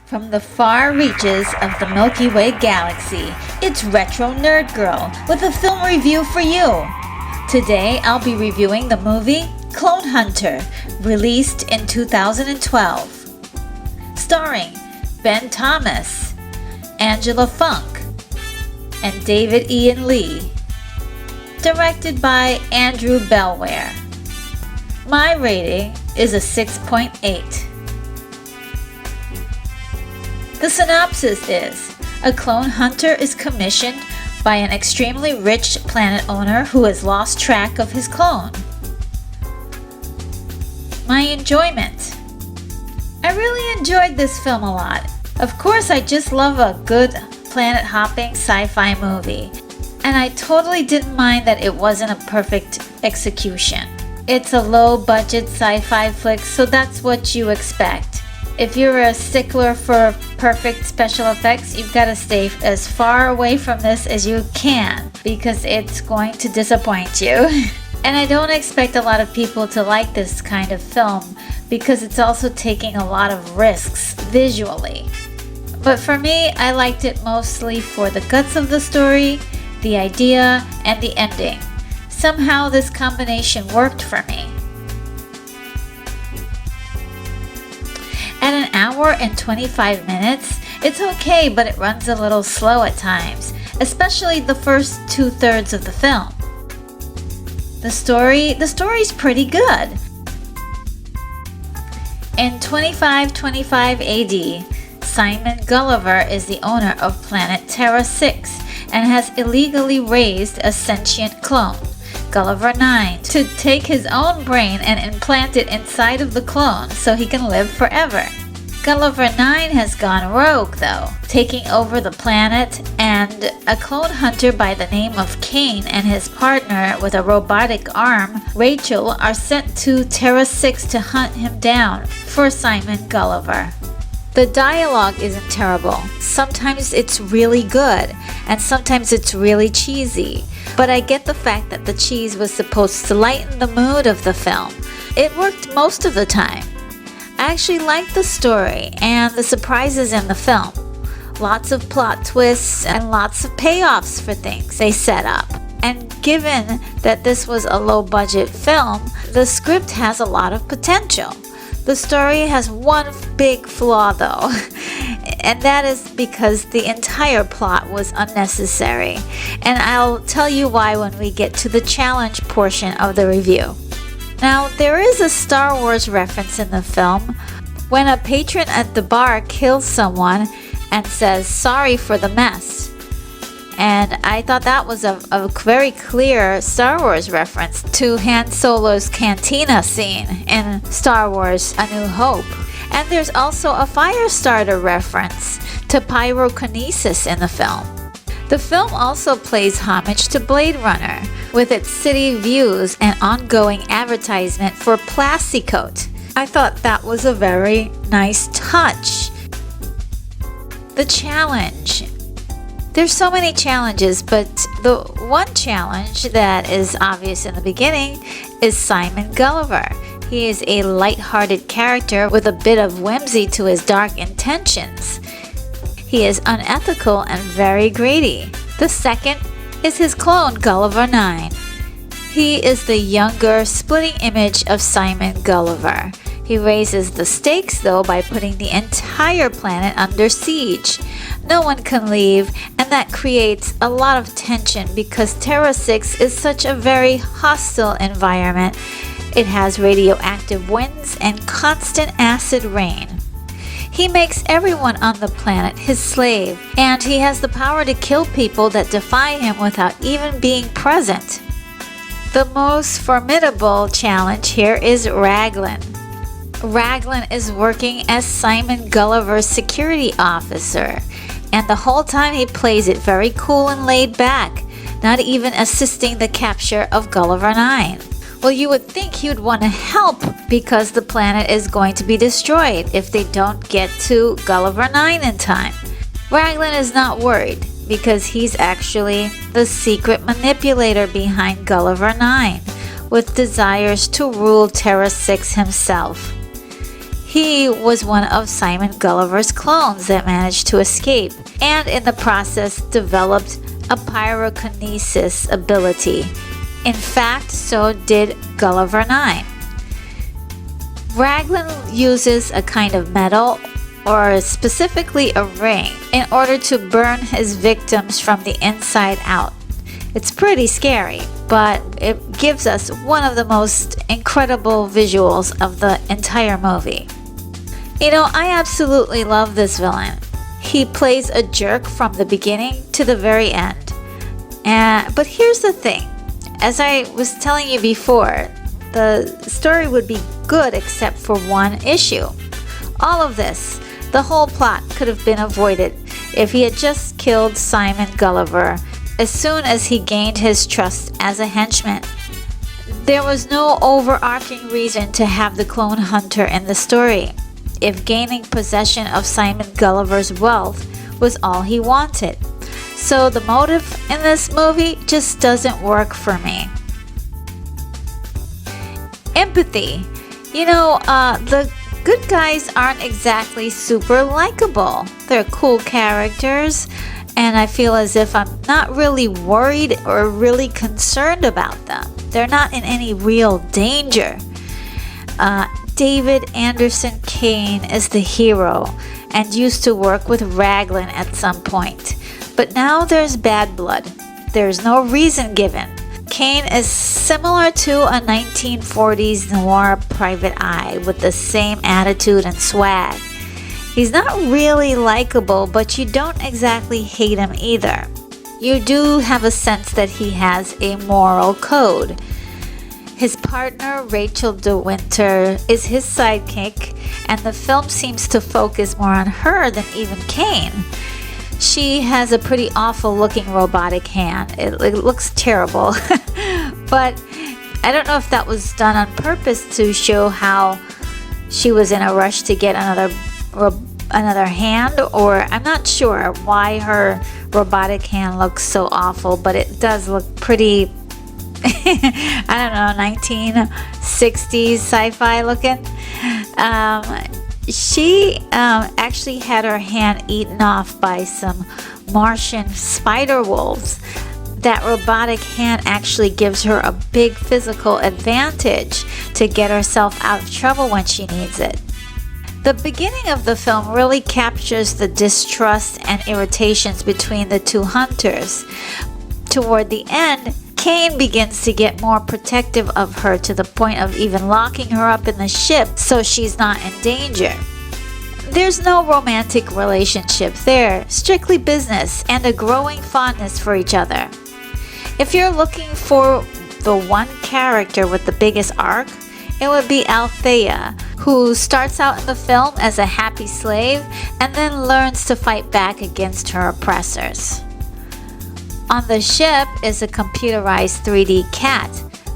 From the far reaches of the Milky Way galaxy, it's Retro Nerd Girl with a film review for you. Today I'll be reviewing the movie Clone Hunter, released in 2012. Starring Ben Thomas, Angela Funk, and David Ian Lee. Directed by Andrew Bellware. My rating is a 6.8. The synopsis is, a clone hunter is commissioned by an extremely rich planet owner who has lost track of his clone. My enjoyment. I really enjoyed this film a lot. Of course, I just love a good planet-hopping sci-fi movie, and I totally didn't mind that it wasn't a perfect execution. It's a low-budget sci-fi flick, so that's what you expect. If you're a stickler for perfect special effects, you've got to stay as far away from this as you can because it's going to disappoint you. And I don't expect a lot of people to like this kind of film because it's also taking a lot of risks visually. But for me, I liked it mostly for the guts of the story, the idea, and the ending. Somehow this combination worked for me. At an hour and 25 minutes, it's okay, but it runs a little slow at times, especially the first 2/3 of the film. The story's pretty good. In 2525 AD, Simon Gulliver is the owner of planet Terra 6 and has illegally raised a sentient clone, Gulliver 9, to take his own brain and implant it inside of the clone so he can live forever. Gulliver 9 has gone rogue though, taking over the planet, and a clone hunter by the name of Kane and his partner with a robotic arm, Rachel, are sent to Terra 6 to hunt him down for Simon Gulliver. The dialogue isn't terrible. Sometimes it's really good, and sometimes it's really cheesy. But I get the fact that the cheese was supposed to lighten the mood of the film. It worked most of the time. I actually liked the story and the surprises in the film. Lots of plot twists and lots of payoffs for things they set up. And given that this was a low-budget film, the script has a lot of potential. The story has one big flaw though, and that is because the entire plot was unnecessary. And I'll tell you why when we get to the challenge portion of the review. Now, there is a Star Wars reference in the film when a patron at the bar kills someone and says sorry for the mess. And I thought that was a very clear Star Wars reference to Han Solo's cantina scene in Star Wars A New Hope. And there's also a fire starter reference to pyrokinesis in the film. The film also pays homage to Blade Runner with its city views and ongoing advertisement for Plasticoat. I thought that was a very nice touch. The challenge. There's so many challenges, but the one challenge that is obvious in the beginning is Simon Gulliver. He is a light-hearted character with a bit of whimsy to his dark intentions. He is unethical and very greedy. The second is his clone, Gulliver 9. He is the younger, splitting image of Simon Gulliver. He raises the stakes though by putting the entire planet under siege. No one can leave, and that creates a lot of tension because Terra 6 is such a very hostile environment. It has radioactive winds and constant acid rain. He makes everyone on the planet his slave, and he has the power to kill people that defy him without even being present. The most formidable challenge here is Raglan. Raglan is working as Simon Gulliver's security officer, and the whole time he plays it very cool and laid back, not even assisting the capture of Gulliver 9. Well, you would think he would want to help because the planet is going to be destroyed if they don't get to Gulliver 9 in time. Raglan is not worried because he's actually the secret manipulator behind Gulliver 9, with desires to rule Terra 6 himself. He was one of Simon Gulliver's clones that managed to escape, and in the process developed a pyrokinesis ability. In fact, so did Gulliver 9. Raglan uses a kind of metal, or specifically a ring, in order to burn his victims from the inside out. It's pretty scary, but it gives us one of the most incredible visuals of the entire movie. You know, I absolutely love this villain. He plays a jerk from the beginning to the very end. But here's the thing. As I was telling you before, the story would be good except for one issue. All of this, the whole plot, could have been avoided if he had just killed Simon Gulliver as soon as he gained his trust as a henchman. There was no overarching reason to have the clone hunter in the story, if gaining possession of Simon Gulliver's wealth was all he wanted. So the motive in this movie just doesn't work for me. Empathy. You know, the good guys aren't exactly super likable. They're cool characters, and I feel as if I'm not really worried or really concerned about them. They're not in any real danger. David Anderson Kane is the hero and used to work with Raglan at some point. But now there's bad blood. There's no reason given. Kane is similar to a 1940s noir private eye with the same attitude and swag. He's not really likable, but you don't exactly hate him either. You do have a sense that he has a moral code. His partner, Rachel DeWinter, is his sidekick, and the film seems to focus more on her than even Kane. She has a pretty awful looking robotic hand. It looks terrible. But I don't know if that was done on purpose to show how she was in a rush to get another hand, or I'm not sure why her robotic hand looks so awful, but it does look pretty I don't know, 1960s sci-fi looking. She actually had her hand eaten off by some Martian spider wolves. That robotic hand actually gives her a big physical advantage to get herself out of trouble when she needs it. The beginning of the film really captures the distrust and irritations between the two hunters. Toward the end, Kane begins to get more protective of her to the point of even locking her up in the ship so she's not in danger. There's no romantic relationship there, strictly business and a growing fondness for each other. If you're looking for the one character with the biggest arc, it would be Althea, who starts out in the film as a happy slave and then learns to fight back against her oppressors. On the ship is a computerized 3D cat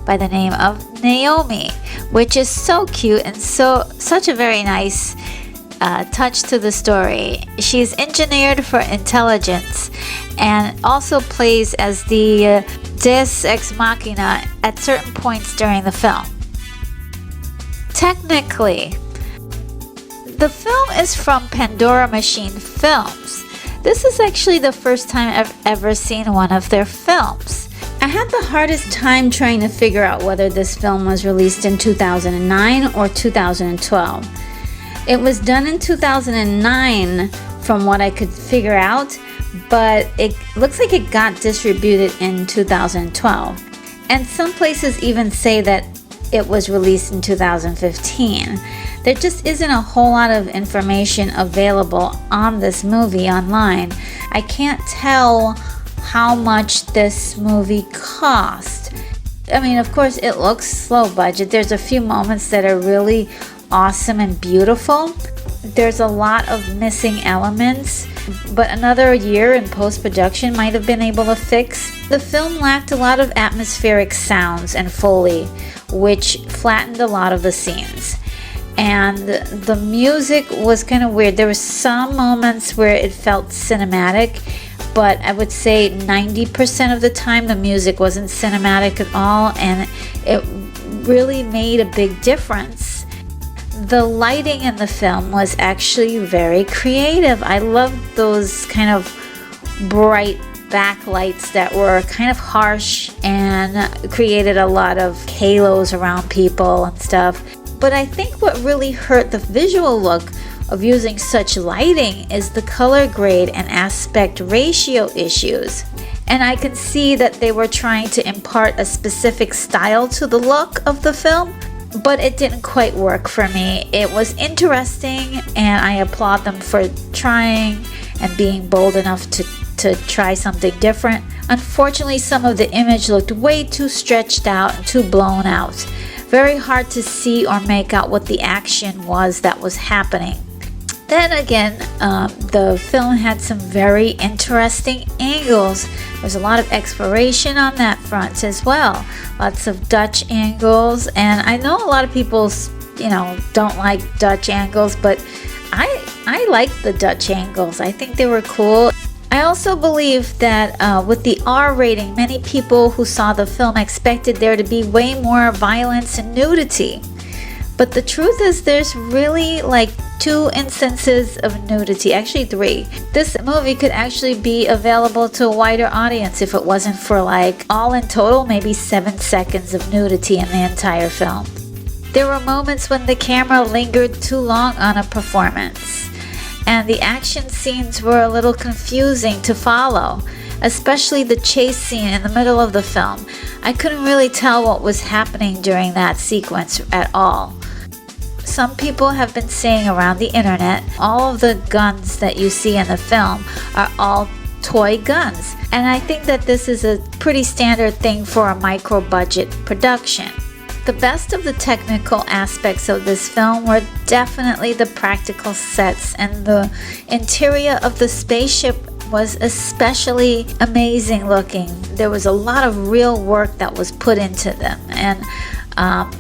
by the name of Naomi, which is so cute and such a very nice touch to the story. She's engineered for intelligence and also plays as the Deus Ex Machina at certain points during the film. Technically, the film is from Pandora Machine Films. This is actually the first time I've ever seen one of their films. I had the hardest time trying to figure out whether this film was released in 2009 or 2012. It was done in 2009 from what I could figure out, but it looks like it got distributed in 2012. And some places even say that it was released in 2015. There just isn't a whole lot of information available on this movie online. I can't tell how much this movie cost. I mean, of course, it looks low budget. There's a few moments that are really awesome and beautiful. There's a lot of missing elements, but another year in post-production might have been able to fix. The film lacked a lot of atmospheric sounds and Foley, which flattened a lot of the scenes. And the music was kind of weird. There were some moments where it felt cinematic, but I would say 90% of the time the music wasn't cinematic at all, and it really made a big difference. The lighting in the film was actually very creative. I loved those kind of bright backlights that were kind of harsh and created a lot of halos around people and stuff. But I think what really hurt the visual look of using such lighting is the color grade and aspect ratio issues. And I can see that they were trying to impart a specific style to the look of the film, but it didn't quite work for me. It was interesting, and I applaud them for trying and being bold enough to try something different. Unfortunately, some of the image looked way too stretched out and too blown out. Very hard to see or make out what the action was that was happening. Then again, the film had some very interesting angles. There's a lot of exploration on that front as well. Lots of Dutch angles, and I know a lot of people, don't like Dutch angles, but I like the Dutch angles. I think they were cool. I also believe that with the R rating, many people who saw the film expected there to be way more violence and nudity. But the truth is there's really like 2 instances of nudity, actually 3. This movie could actually be available to a wider audience if it wasn't for like all in total maybe 7 seconds of nudity in the entire film. There were moments when the camera lingered too long on a performance, and the action scenes were a little confusing to follow, especially the chase scene in the middle of the film. I couldn't really tell what was happening during that sequence at all. Some people have been saying around the internet, all of the guns that you see in the film are all toy guns. And I think that this is a pretty standard thing for a micro-budget production. The best of the technical aspects of this film were definitely the practical sets, and the interior of the spaceship was especially amazing looking. There was a lot of real work that was put into them, and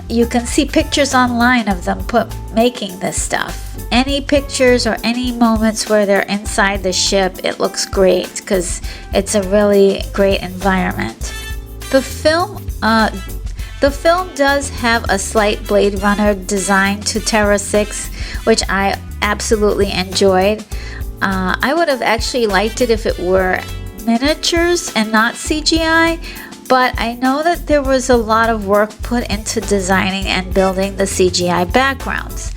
you can see pictures online of them making this stuff. Any pictures or any moments where they're inside the ship, it looks great because it's a really great environment. The film does have a slight Blade Runner design to Terra 6, which I absolutely enjoyed. I would have actually liked it if it were miniatures and not CGI, but I know that there was a lot of work put into designing and building the CGI backgrounds,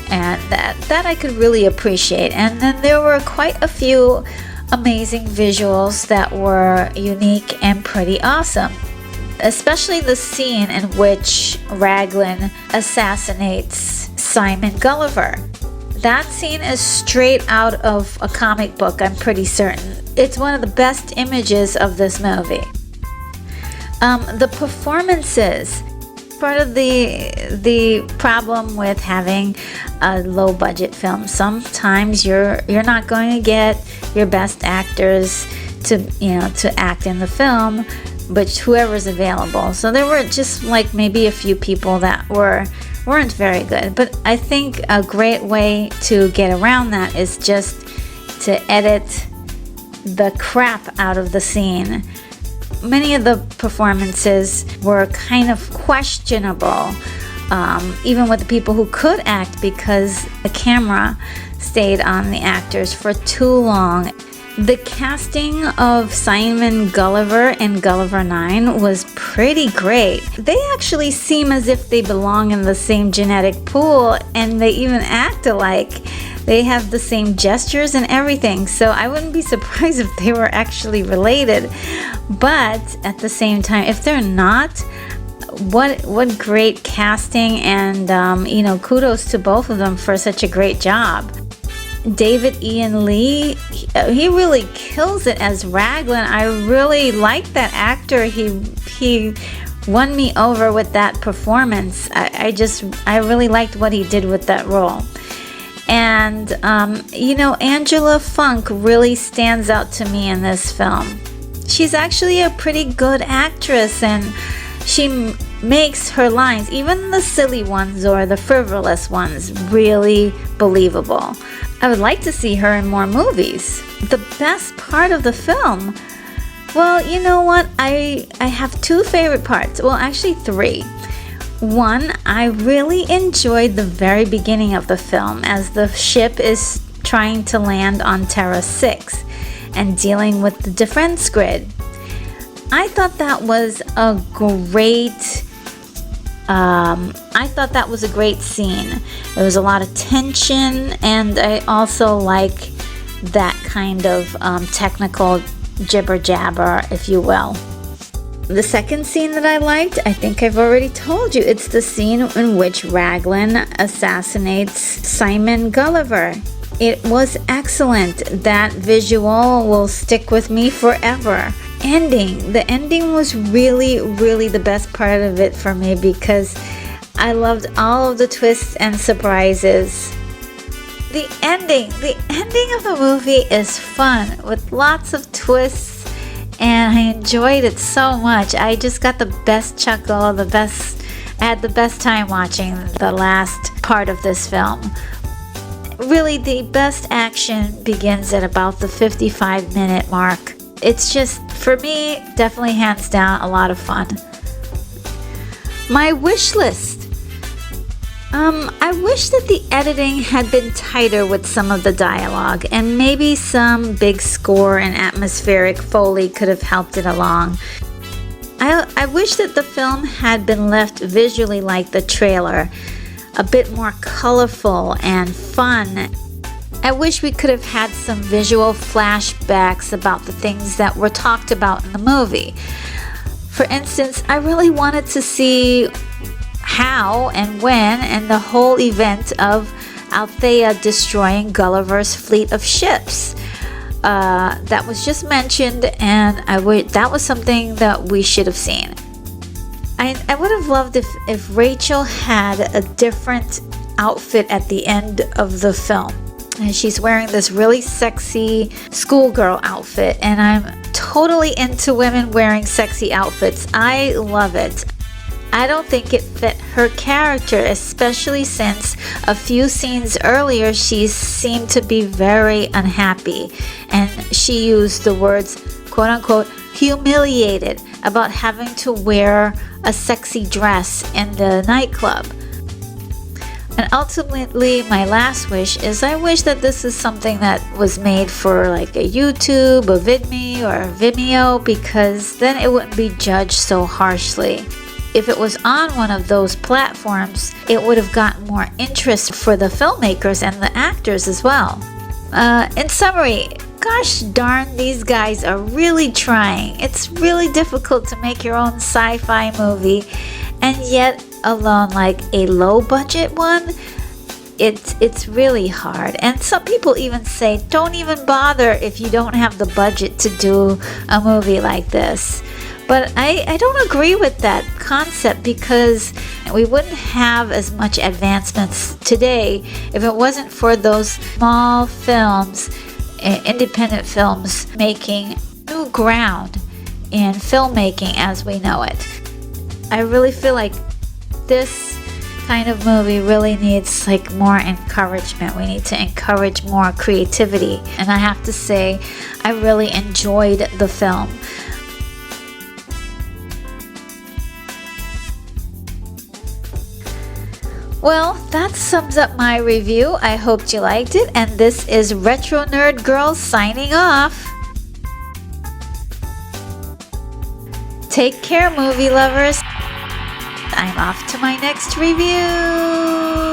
and that I could really appreciate. And then there were quite a few amazing visuals that were unique and pretty awesome, especially the scene in which Raglan assassinates Simon Gulliver. That scene is straight out of a comic book, I'm pretty certain. It's one of the best images of this movie. The performances, part of the problem with having a low budget film. Sometimes you're not going to get your best actors to act in the film, but whoever's available. So there were just like maybe a few people that weren't very good. But I think a great way to get around that is just to edit the crap out of the scene. Many of the performances were kind of questionable, even with the people who could act, because the camera stayed on the actors for too long. The casting of Simon Gulliver in Gulliver 9 was pretty great. They actually seem as if they belong in the same genetic pool, and they even act alike. They have the same gestures and everything, so I wouldn't be surprised if they were actually related. But at the same time, if they're not, what great casting, and kudos to both of them for such a great job. David Ian Lee, he really kills it as Raglan. I really like that actor. He won me over with that performance. I really liked what he did with that role. And Angela Funk really stands out to me in this film. She's actually a pretty good actress, and she makes her lines, even the silly ones or the frivolous ones, really believable. I would like to see her in more movies. The best part of the film, well, you know what? I have 2 favorite parts. Well, actually 3. One, I really enjoyed the very beginning of the film as the ship is trying to land on Terra 6 and dealing with the defense grid. I thought that was a great scene. There was a lot of tension, and I also like that kind of technical jibber jabber, if you will. The second scene that I liked, I think I've already told you, it's the scene in which Raglan assassinates Simon Gulliver. It was excellent. That visual will stick with me forever. The ending was really the best part of it for me because I loved all of the twists and surprises. The ending of the movie is fun with lots of twists, and I enjoyed it so much. I just got the best chuckle, I had the best time watching the last part of this film. Really, the best action begins at about the 55-minute mark. It's just, for me, definitely hands down a lot of fun. My wish list. I wish that the editing had been tighter with some of the dialogue, and maybe some big score and atmospheric Foley could have helped it along. I wish that the film had been left visually like the trailer, a bit more colorful and fun. I wish we could have had some visual flashbacks about the things that were talked about in the movie. For instance, I really wanted to see how and when and the whole event of Althea destroying Gulliver's fleet of ships. That was just mentioned, and that was something that we should have seen. I would have loved if Rachel had a different outfit at the end of the film. And she's wearing this really sexy schoolgirl outfit, and I'm totally into women wearing sexy outfits. I love it. I don't think it fit her character, especially since a few scenes earlier she seemed to be very unhappy, and she used the words quote-unquote humiliated about having to wear a sexy dress in the nightclub. And ultimately, my last wish is I wish that this is something that was made for like a YouTube, a VidMe, or a Vimeo, because then it wouldn't be judged so harshly. If it was on one of those platforms, it would have gotten more interest for the filmmakers and the actors as well. In summary, gosh darn, these guys are really trying. It's really difficult to make your own sci-fi movie, and yet alone like a low budget one, it's really hard. And some people even say don't even bother if you don't have the budget to do a movie like this. But I don't agree with that concept, because we wouldn't have as much advancements today if it wasn't for those small films, independent films, making new ground in filmmaking as we know it. I really feel like this kind of movie really needs like more encouragement. We need to encourage more creativity, and I have to say I really enjoyed the film. Well, that sums up my review. I hoped you liked it, and this is Retro Nerd Girl signing off. Take care, movie lovers. I'm off to my next review.